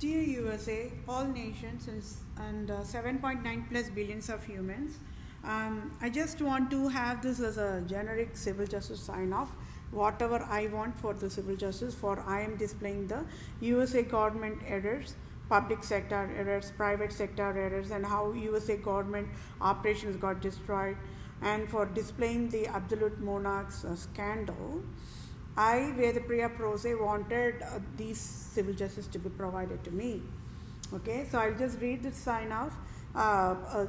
Dear USA, all nations and 7.9 plus billions of humans, I just want to have this as a generic civil justice sign off. Whatever I want for the civil justice, for I am displaying the USA government errors, public sector errors, private sector errors, and how USA government operations got destroyed, and for displaying the absolute monarchs scandal. I, Vedapriya Prose, wanted these civil justice to be provided to me. Okay, so I'll just read this sign off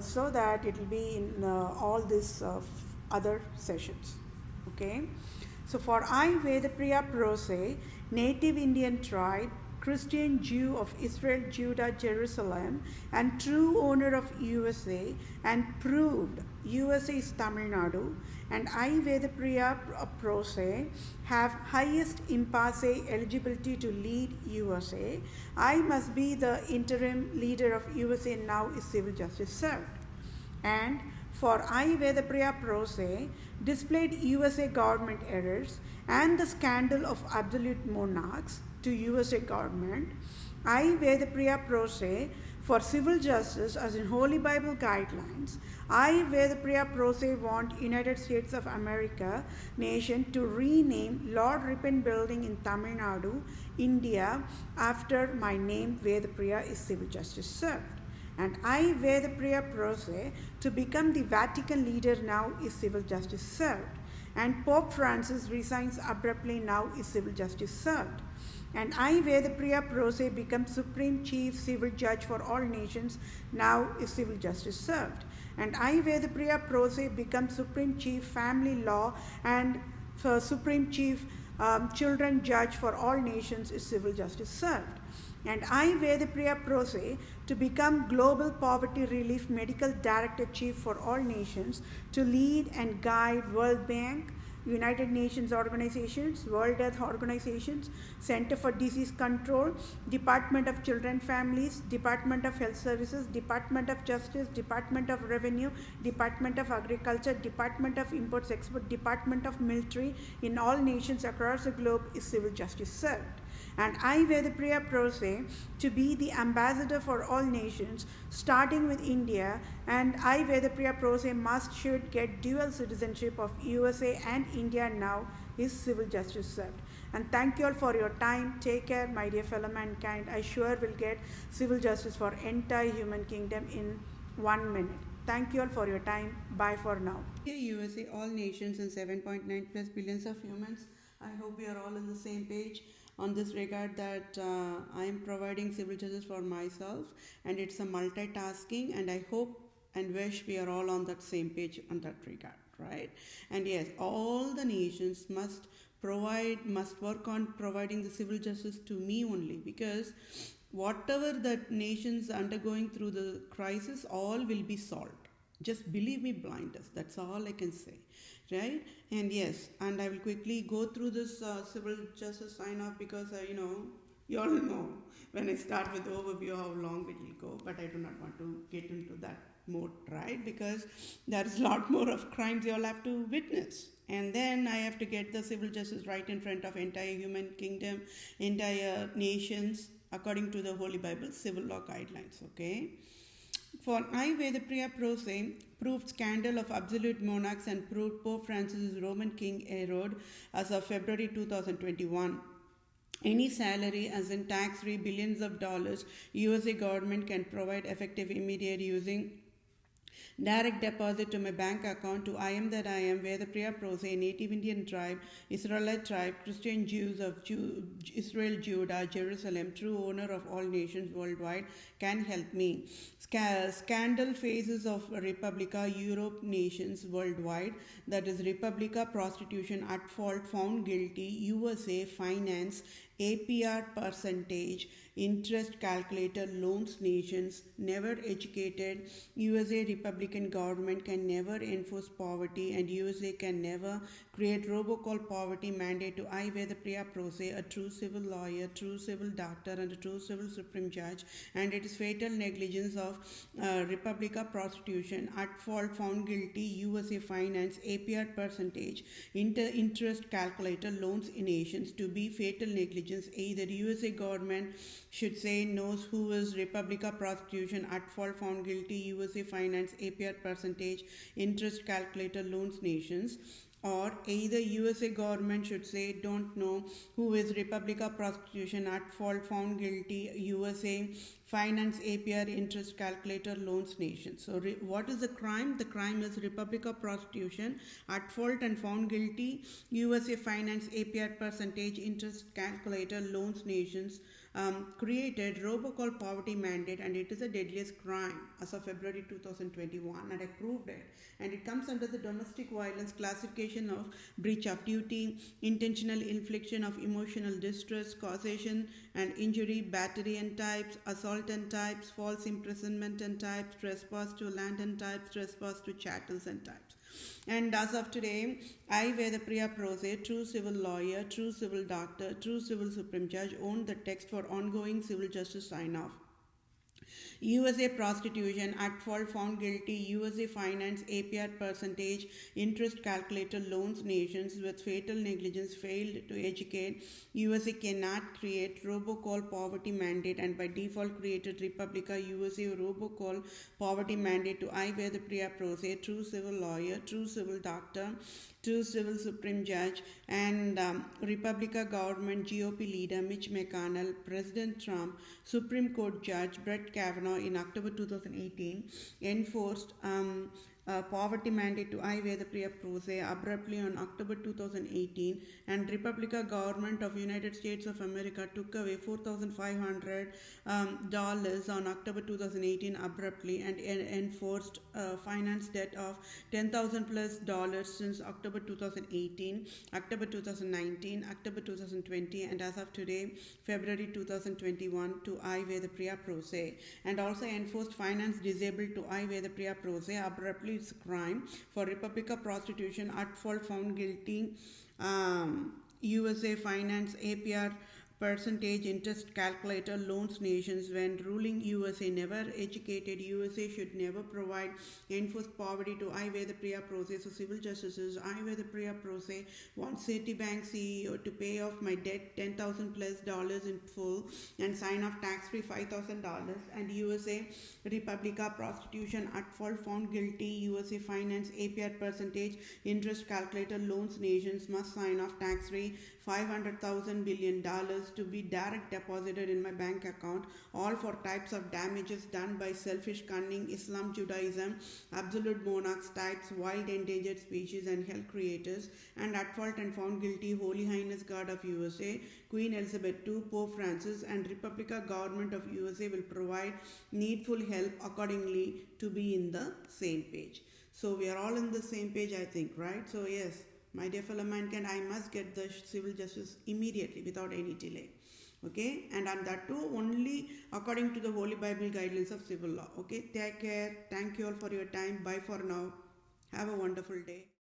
so that it will be in all these other sessions. Okay, so for I, Vedapriya Prose, native Indian tribe, Christian Jew of Israel, Judah, Jerusalem, and true owner of USA, and proved USA is Tamil Nadu, and I, Vedapriya Prose, have highest impasse eligibility to lead USA. I must be the interim leader of USA now is civil justice served. And for I, Vedapriya Prose, displayed USA government errors and the scandal of absolute monarchs to USA government. I, Vedapriya Prose, for civil justice as in Holy Bible guidelines. I, Vedapriya Prose, want United States of America nation to rename Lord Ripon Building in Tamil Nadu, India, after my name Vedapriya is civil justice served. And I, Vedapriya Prose, to become the Vatican leader now is civil justice served. And Pope Francis resigns abruptly now is civil justice served. And I, Vedapriya Prose, become Supreme Chief Civil Judge for all nations, now is civil justice served. And I, Vedapriya Prose, become Supreme Chief Family Law and Supreme Chief Children Judge for all nations is civil justice served. And I, Vedapriya Prose, to become Global Poverty Relief Medical Director Chief for all nations, to lead and guide World Bank, United Nations organizations, World Health Organizations, Center for Disease Control, Department of Children Families, Department of Health Services, Department of Justice, Department of Revenue, Department of Agriculture, Department of Imports Export, Department of Military in all nations across the globe is civil justice served. And I, Vedapriya Prose, to be the ambassador for all nations, starting with India, and I, Vedapriya Prose, should get dual citizenship of USA and India now is civil justice served. And thank you all for your time. Take care, my dear fellow mankind. I sure will get civil justice for entire human kingdom in 1 minute. Thank you all for your time. Bye for now. Dear USA, all nations and 7.9 plus billions of humans, I hope we are all on the same page on this regard that I am providing civil justice for myself, and it's a multitasking, and I hope and wish we are all on that same page on that regard, right? And yes, all the nations must work on providing the civil justice to me only, because whatever that nations undergoing through the crisis, all will be solved. Just believe me, blindness. That's all I can say, right? And yes, and I will quickly go through this civil justice sign off because you all know when I start with the overview how long it will go, but I do not want to get into that mode, right? Because there is a lot more of crimes you all have to witness. And then I have to get the civil justice right in front of entire human kingdom, entire nations, according to the Holy Bible, civil law guidelines, okay? For I, Vedapriya Prose, proved scandal of absolute monarchs and proved Pope Francis' Roman King Herod as of February 2021. Any salary, as in tax-free billions of dollars, USA government can provide effective immediate using direct deposit to my bank account to I am that I am, Vedapriya Prose, native Indian tribe, Israelite tribe, Christian Jews of Israel, Judah, Jerusalem, true owner of all nations worldwide, can help me. Scandal phases of Republica, Europe nations worldwide, that is Republica, prostitution at fault, found guilty, USA, finance, APR percentage, interest calculator, loans nations, never educated, USA Republican government can never enforce poverty, and USA can never create robocall poverty mandate to I Veda Priya Prose, a true civil lawyer, true civil doctor, and a true civil supreme judge, and it is fatal negligence of Republica prostitution at fault found guilty USA finance APR percentage interest calculator loans in nations to be fatal negligence. Either USA government should say knows who is Republica prostitution at fault found guilty USA finance APR percentage interest calculator loans nations, or either USA government should say don't know who is Republica prostitution at fault found guilty USA finance APR interest calculator loans nation. So what is the crime? The crime is Republica prostitution at fault and found guilty USA finance APR percentage interest calculator loans nations created robocall poverty mandate, and it is the deadliest crime as of February 2021, and I proved it, and it comes under the domestic violence classification of breach of duty, intentional infliction of emotional distress, causation and injury, battery and types, assault and types, false imprisonment and types, trespass to land and types, trespass to chattels and types. And as of today, I, Veda Priya Prose, true civil lawyer, true civil doctor, true civil supreme judge, own the text for ongoing civil justice sign-off. USA prostitution at fault found guilty USA finance APR percentage interest calculator loans nations with fatal negligence failed to educate. USA cannot create robocall poverty mandate, and by default created Republica USA robocall poverty mandate to I Veda Priya Prose, true civil lawyer, true civil doctor, true civil supreme judge, and Republica government GOP leader Mitch McConnell, President Trump, Supreme Court Judge Brett Kavanaugh in October 2018 enforced poverty mandate to I Veda Priya Prose abruptly on October 2018, and Republica government of United States of America took away $4,500 on October 2018 abruptly, and enforced finance debt of $10,000 plus since October 2018, October 2019, October 2020, and as of today, February 2021 to I Veda Priya Prose, and also enforced finance disabled to I Veda Priya Prose abruptly. It's a crime for Republica prostitution at fault found guilty USA finance APR percentage interest calculator loans nations when ruling USA never educated USA should never provide enforced poverty to I Veda Priya Prose. So civil justices, I Veda Priya Prose wants Citibank CEO to pay off my debt $10,000 plus in full and sign off tax free $5,000, and USA Republica prostitution at fault found guilty USA finance APR percentage interest calculator loans nations must sign off tax free $500,000 billion to be direct deposited in my bank account, all for types of damages done by selfish, cunning Islam, Judaism, absolute monarchs, types, wild endangered species and health creators, and at fault and found guilty Holy Highness God of USA, Queen Elizabeth II, Pope Francis, and Republica government of USA will provide needful help accordingly to be in the same page. So we are all in the same page, I think, right? So yes, my dear fellow mankind, I must get the civil justice immediately without any delay. Okay, and that too only according to the Holy Bible guidelines of civil law. Okay, take care. Thank you all for your time. Bye for now. Have a wonderful day.